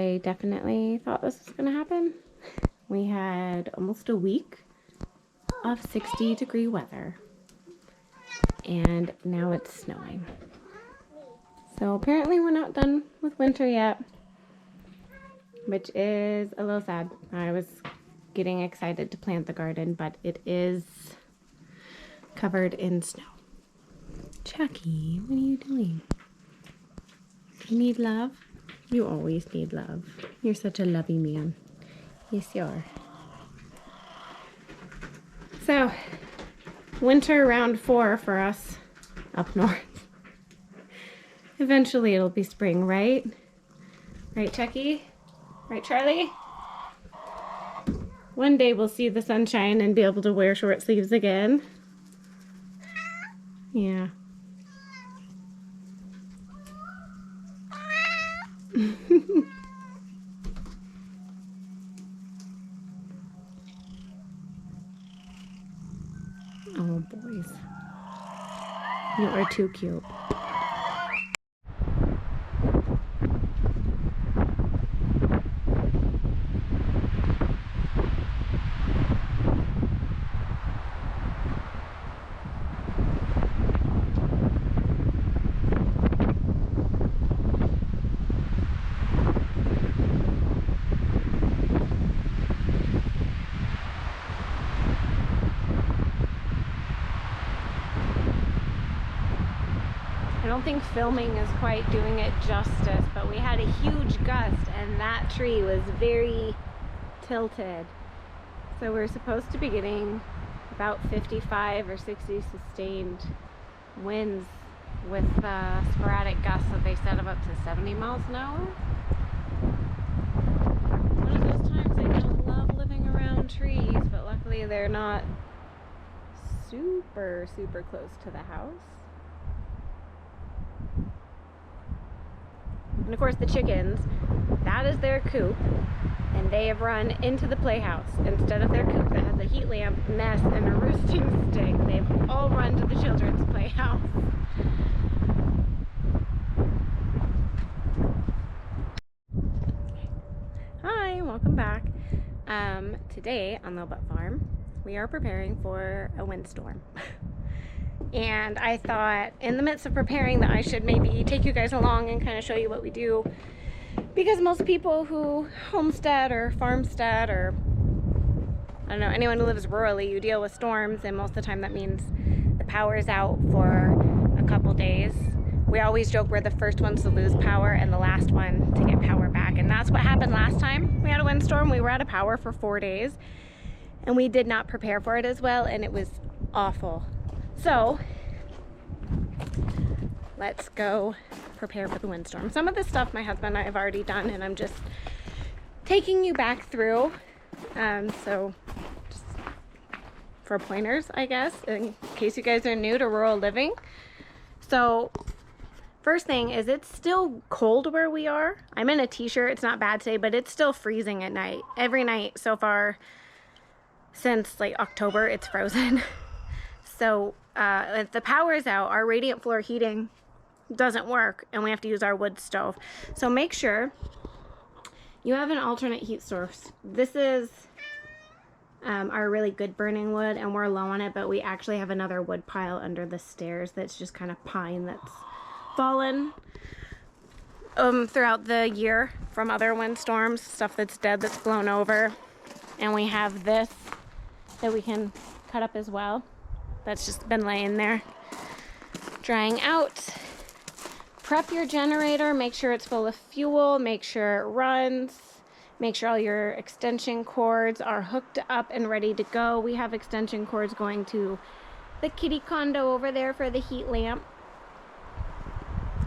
I definitely thought this was gonna happen. We had almost a week of 60-degree weather, and now it's snowing. So apparently we're not done with winter yet, which is a little sad. I was getting excited to plant the garden, but it is covered in snow. Chucky, what are you doing? You need love? You always need love. You're such a lovey man. Yes, you are. So, winter round 4 for us up north. Eventually it'll be spring, right? Right, Chucky? Right, Charlie? One day we'll see the sunshine and be able to wear short sleeves again. Yeah. Oh, boys. You are too cute. I don't think filming is quite doing it justice, but we had a huge gust and that tree was very tilted. So we're supposed to be getting about 55 or 60 sustained winds with sporadic gusts that they said of up to 70 miles an hour. One of those times I don't love living around trees, but luckily they're not super close to the house. And of course the chickens, that is their coop, and they have run into the playhouse instead of their coop that has a heat lamp, nest, and a roosting stick. They've all run to the children's playhouse. Hi, welcome back. Today on Little Butt Farm, we are preparing for a windstorm. And I thought in the midst of preparing that I should maybe take you guys along and kind of show you what we do, because most people who homestead or farmstead, or I don't know, anyone who lives rurally, you deal with storms, and most of the time that means the power is out for a couple days. We always joke we're the first ones to lose power and the last one to get power back, and that's what happened last time we had a windstorm. We were out of power for 4 days and we did not prepare for it as well, and it was awful. So let's go prepare for the windstorm. Some of this stuff my husband and I have already done, and I'm just taking you back through. So just for pointers, I guess, in case you guys are new to rural living. So first thing is, it's still cold where we are. I'm in a t-shirt. It's not bad today, but it's still freezing at night. Every night so far since like October, it's frozen. So if the power is out, our radiant floor heating doesn't work and we have to use our wood stove. So make sure you have an alternate heat source. This is our really good burning wood, and we're low on it, but we actually have another wood pile under the stairs that's just kind of pine that's fallen throughout the year from other windstorms, stuff that's dead that's blown over. And we have this that we can cut up as well. That's just been laying there drying out. Prep your generator, make sure it's full of fuel, make sure it runs, make sure all your extension cords are hooked up and ready to go. We have extension cords going to the kitty condo over there for the heat lamp.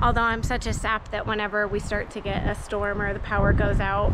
Although I'm such a sap that whenever we start to get a storm or the power goes out,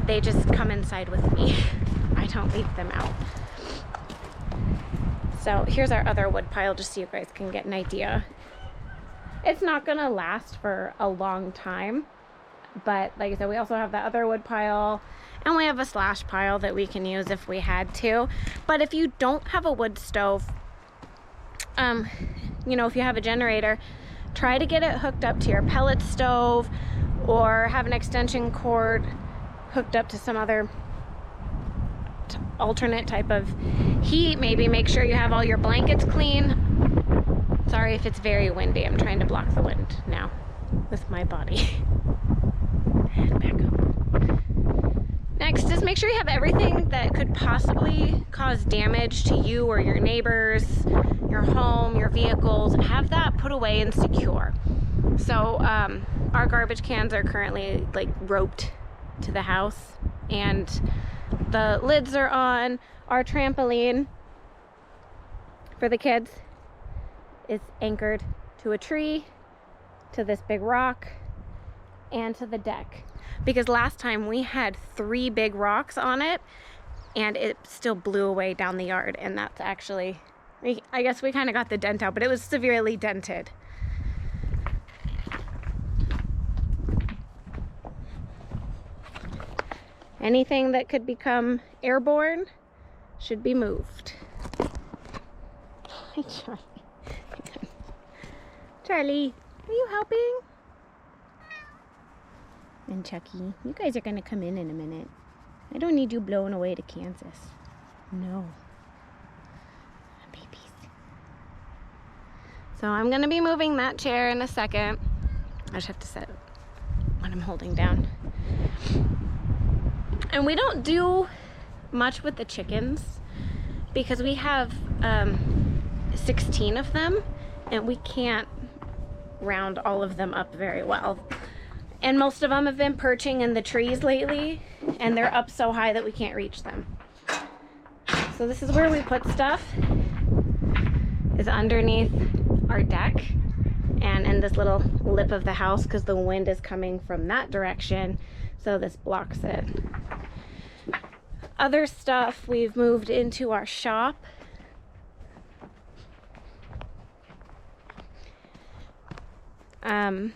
they just come inside with me. I don't leave them out. So here's our other wood pile, just so you guys can get an idea. It's not gonna last for a long time, but like I said, we also have that other wood pile, and we have a slash pile that we can use if we had to. But if you don't have a wood stove, you know, if you have a generator, try to get it hooked up to your pellet stove or have an extension cord hooked up to some other alternate type of heat. Maybe make sure you have all your blankets clean. Sorry if it's very windy. I'm trying to block the wind now with my body. And back up. Next is make sure you have everything that could possibly cause damage to you or your neighbors, your home, your vehicles. Have that put away and secure. So our garbage cans are currently like roped to the house, and the lids are on. Our trampoline for the kids is anchored to a tree, to this big rock, and to the deck. Because last time we had 3 big rocks on it and it still blew away down the yard, and that's actually, I guess we kind of got the dent out, but it was severely dented. Anything that could become airborne should be moved. Hi, Charlie. Charlie, are you helping? And Chucky, you guys are gonna come in a minute. I don't need you blown away to Kansas. No. Babies. So I'm gonna be moving that chair in a second. I just have to set what I'm holding down. And we don't do much with the chickens because we have 16 of them, and we can't round all of them up very well. And most of them have been perching in the trees lately, and they're up so high that we can't reach them. So this is where we put stuff, is underneath our deck and in this little lip of the house, because the wind is coming from that direction, so this blocks it. Other stuff we've moved into our shop. And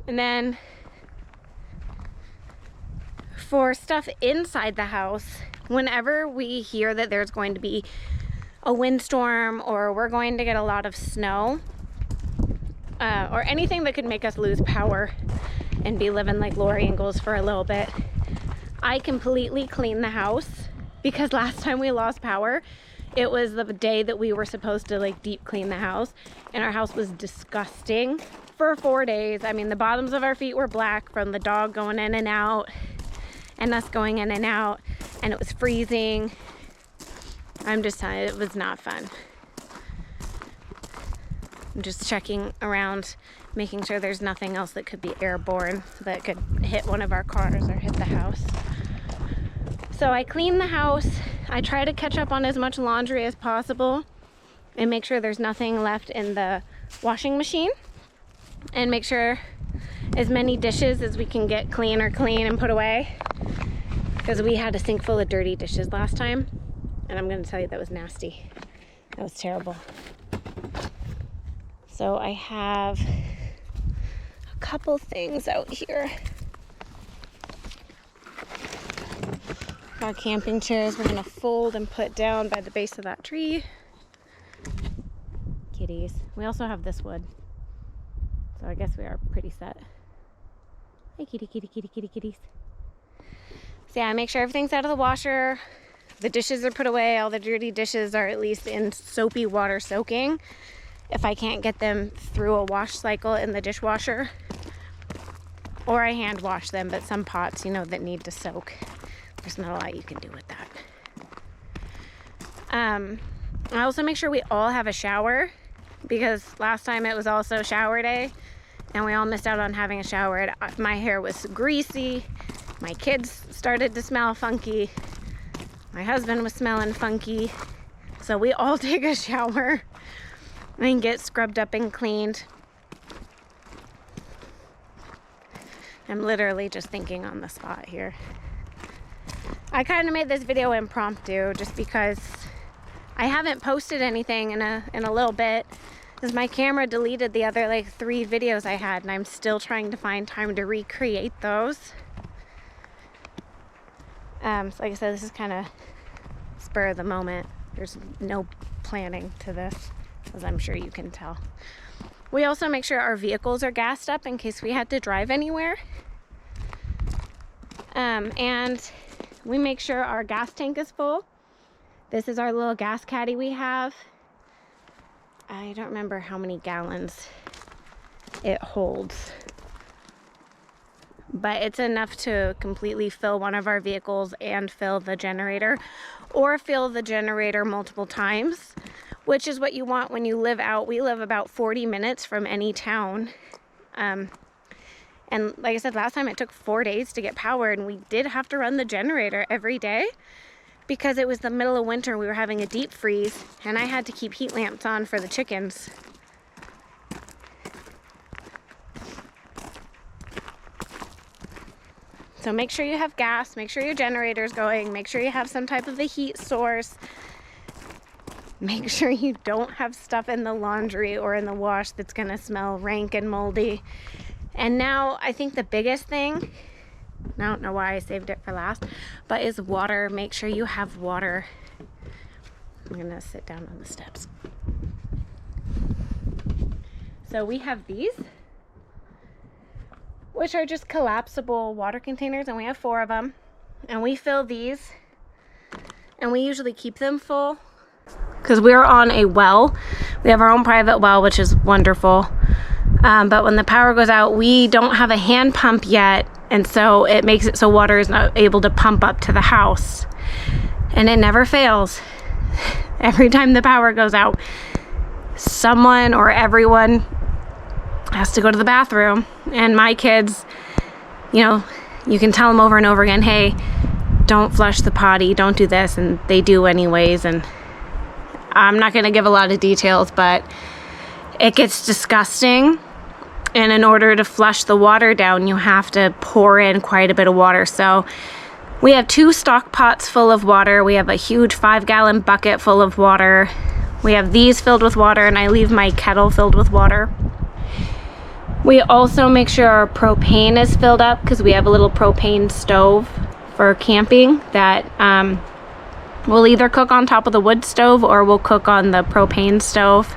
then for stuff inside the house, whenever we hear that there's going to be a windstorm or we're going to get a lot of snow, or anything that could make us lose power and be living like Lori Ingalls for a little bit, I completely clean the house, because last time we lost power, it was the day that we were supposed to like deep clean the house, and our house was disgusting for 4 days. I mean, the bottoms of our feet were black from the dog going in and out and us going in and out, and it was freezing. I'm just telling you, it was not fun. I'm just checking around, making sure there's nothing else that could be airborne that could hit one of our cars or hit the house. So I clean the house. I try to catch up on as much laundry as possible and make sure there's nothing left in the washing machine, and make sure as many dishes as we can get clean and put away, because we had a sink full of dirty dishes last time, and I'm going to tell you, that was nasty. That was terrible. So I have a couple things out here. Our camping chairs we're going to fold and put down by the base of that tree. Kitties. We also have this wood, so I guess we are pretty set. Hey, kitty, kitty, kitty, kitty, kitties. So yeah, I make sure everything's out of the washer. The dishes are put away. All the dirty dishes are at least in soapy water soaking, if I can't get them through a wash cycle in the dishwasher. Or I hand wash them, but some pots, you know, that need to soak, there's not a lot you can do with that. I also make sure we all have a shower, because last time it was also shower day and we all missed out on having a shower. My hair was greasy, my kids started to smell funky, my husband was smelling funky, so we all take a shower and get scrubbed up and cleaned. I'm literally just thinking on the spot here. I kind of made this video impromptu just because I haven't posted anything in a little bit, because my camera deleted the other like 3 videos I had, and I'm still trying to find time to recreate those. So like I said, this is kind of spur of the moment. There's no planning to this, as I'm sure you can tell. We also make sure our vehicles are gassed up in case we had to drive anywhere. And we make sure our gas tank is full. This is our little gas caddy we have. I don't remember how many gallons it holds, but it's enough to completely fill one of our vehicles and fill the generator, or fill the generator multiple times, which is what you want when you live out. We live about 40 minutes from any town. And like I said last time, it took 4 days to get power, and we did have to run the generator every day because it was the middle of winter. We were having a deep freeze, and I had to keep heat lamps on for the chickens. So make sure you have gas, make sure your generator's going, make sure you have some type of a heat source. Make sure you don't have stuff in the laundry or in the wash that's gonna smell rank and moldy. And now I think the biggest thing, I don't know why I saved it for last, but is water. Make sure you have water. I'm gonna sit down on the steps. So we have these, which are just collapsible water containers, and we have 4 of them. And we fill these, and we usually keep them full because we're on a well. We have our own private well, which is wonderful. But when the power goes out, we don't have a hand pump yet, and so it makes it so water is not able to pump up to the house. And it never fails. Every time the power goes out, someone or everyone has to go to the bathroom. And my kids, you know, you can tell them over and over again, hey, don't flush the potty, don't do this, and they do anyways. And I'm not going to give a lot of details, but it gets disgusting. And in order to flush the water down, you have to pour in quite a bit of water. So we have 2 stock pots full of water. We have a huge 5-gallon bucket full of water. We have these filled with water, and I leave my kettle filled with water. We also make sure our propane is filled up because we have a little propane stove for camping that we'll either cook on top of the wood stove or we'll cook on the propane stove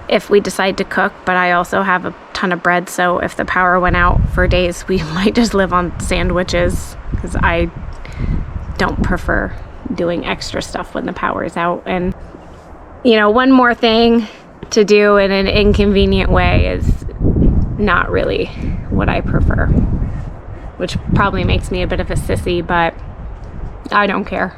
if we decide to cook. But I also have a ton of bread, so if the power went out for days, we might just live on sandwiches because I don't prefer doing extra stuff when the power is out. And you know, one more thing to do in an inconvenient way is not really what I prefer, which probably makes me a bit of a sissy, but I don't care.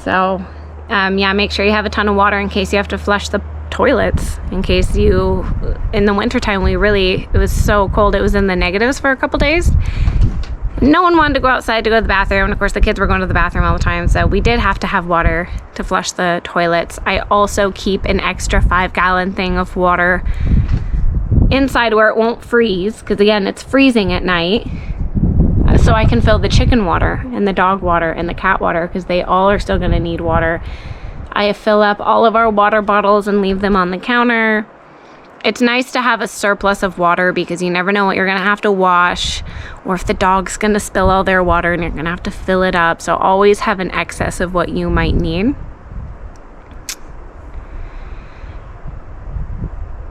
So yeah, make sure you have a ton of water in case you have to flush the toilets, in case you, in the wintertime, it was so cold, it was in the negatives for a couple days. No one wanted to go outside to go to the bathroom, and of course the kids were going to the bathroom all the time, so we did have to have water to flush the toilets. I also keep an extra 5-gallon thing of water inside where it won't freeze, because again, it's freezing at night, so I can fill the chicken water and the dog water and the cat water, because they all are still going to need water. I fill up all of our water bottles and leave them on the counter. It's nice to have a surplus of water because you never know what you're going to have to wash, or if the dog's going to spill all their water and you're going to have to fill it up. So always have an excess of what you might need.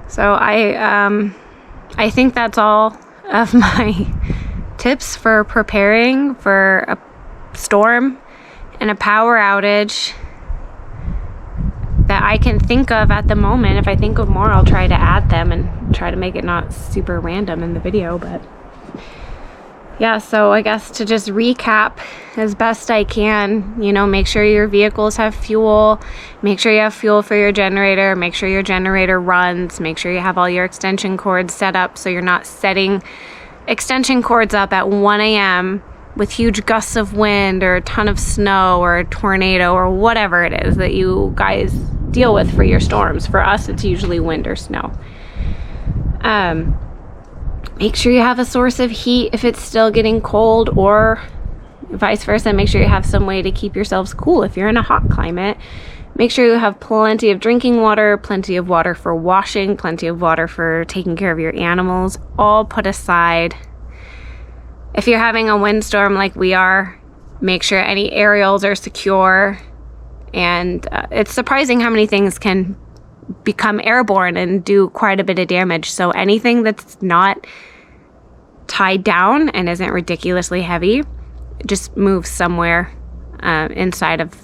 So I think that's all of my tips for preparing for a storm and a power outage that I can think of at the moment. If I think of more, I'll try to add them and try to make it not super random in the video. But yeah, so I guess to just recap as best I can, you know, make sure your vehicles have fuel, make sure you have fuel for your generator, make sure your generator runs, make sure you have all your extension cords set up so you're not setting extension cords up at 1 a.m. with huge gusts of wind or a ton of snow or a tornado or whatever it is that you guys deal with for your storms. For us, it's usually wind or snow. Make sure you have a source of heat if it's still getting cold, or vice versa. Make sure you have some way to keep yourselves cool if you're in a hot climate. Make sure you have plenty of drinking water, plenty of water for washing, plenty of water for taking care of your animals, all put aside. If you're having a windstorm like we are, make sure any aerials are secure. And it's surprising how many things can become airborne and do quite a bit of damage. So anything that's not tied down and isn't ridiculously heavy, just move somewhere inside of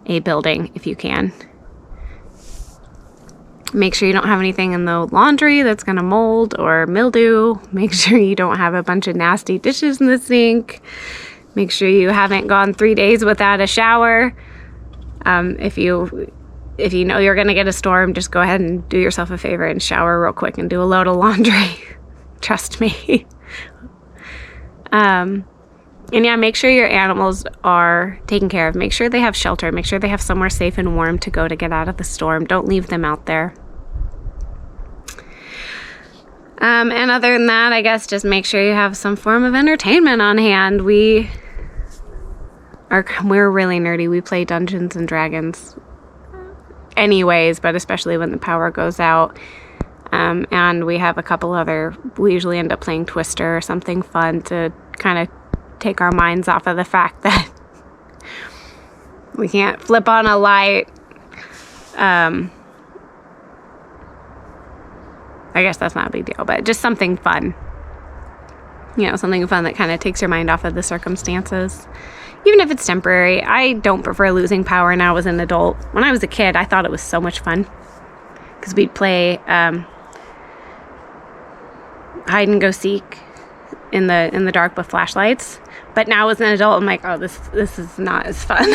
a building if you can. Make sure you don't have anything in the laundry that's going to mold or mildew. Make sure you don't have a bunch of nasty dishes in the sink. Make sure you haven't gone 3 days without a shower. If you know you're going to get a storm, just go ahead and do yourself a favor and shower real quick and do a load of laundry. Trust me. And yeah, make sure your animals are taken care of. Make sure they have shelter. Make sure they have somewhere safe and warm to go to get out of the storm. Don't leave them out there. And other than that, I guess just make sure you have some form of entertainment on hand. We're really nerdy. We play Dungeons and Dragons anyways, but especially when the power goes out. And we have a couple we usually end up playing Twister or something fun to kind of take our minds off of the fact that we can't flip on a light. I guess that's not a big deal, but just something fun. Something fun that kind of takes your mind off of the circumstances. Even if it's temporary. I don't prefer losing power now as an adult. When I was a kid, I thought it was so much fun. Because we'd play hide and go seek in the dark with flashlights. But now as an adult, I'm like, oh, this is not as fun.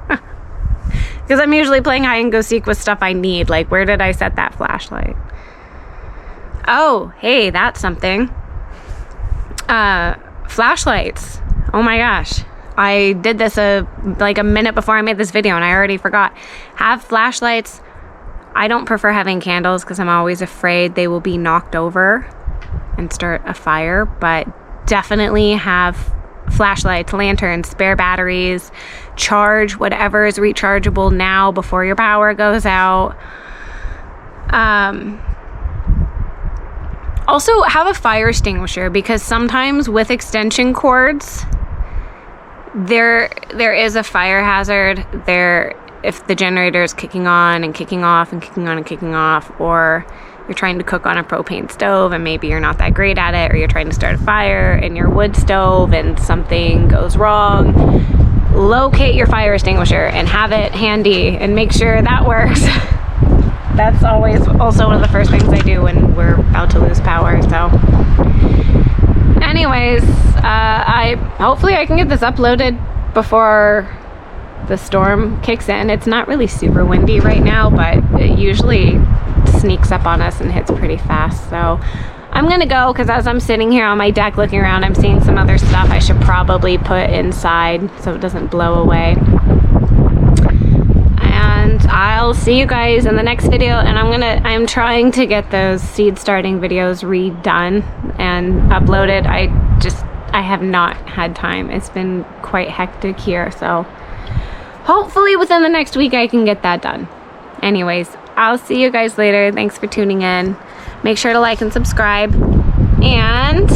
Because I'm usually playing hide and go seek with stuff I need. Like, where did I set that flashlight? Oh, hey, that's something. Flashlights. Oh my gosh. I did this like a minute before I made this video and I already forgot. Have flashlights. I don't prefer having candles because I'm always afraid they will be knocked over and start a fire, but definitely have flashlights, lanterns, spare batteries, charge whatever is rechargeable now before your power goes out. Also have a fire extinguisher, because sometimes with extension cords there is a fire hazard there if the generator is kicking on and kicking off and kicking on and kicking off, or you're trying to cook on a propane stove and maybe you're not that great at it, or you're trying to start a fire in your wood stove and something goes wrong. Locate your fire extinguisher and have it handy and make sure that works. That's always also one of the first things I do when we're about to lose power. So anyways, hopefully I can get this uploaded before the storm kicks in. It's not really super windy right now, but it usually sneaks up on us and hits pretty fast. So I'm gonna go, because as I'm sitting here on my deck looking around, I'm seeing some other stuff I should probably put inside so it doesn't blow away. And I'll see you guys in the next video, and I'm trying to get those seed starting videos redone and uploaded. I have not had time. It's been quite hectic here, so hopefully within the next week I can get that done. Anyways, I'll see you guys later. Thanks for tuning in. Make sure to like and subscribe, and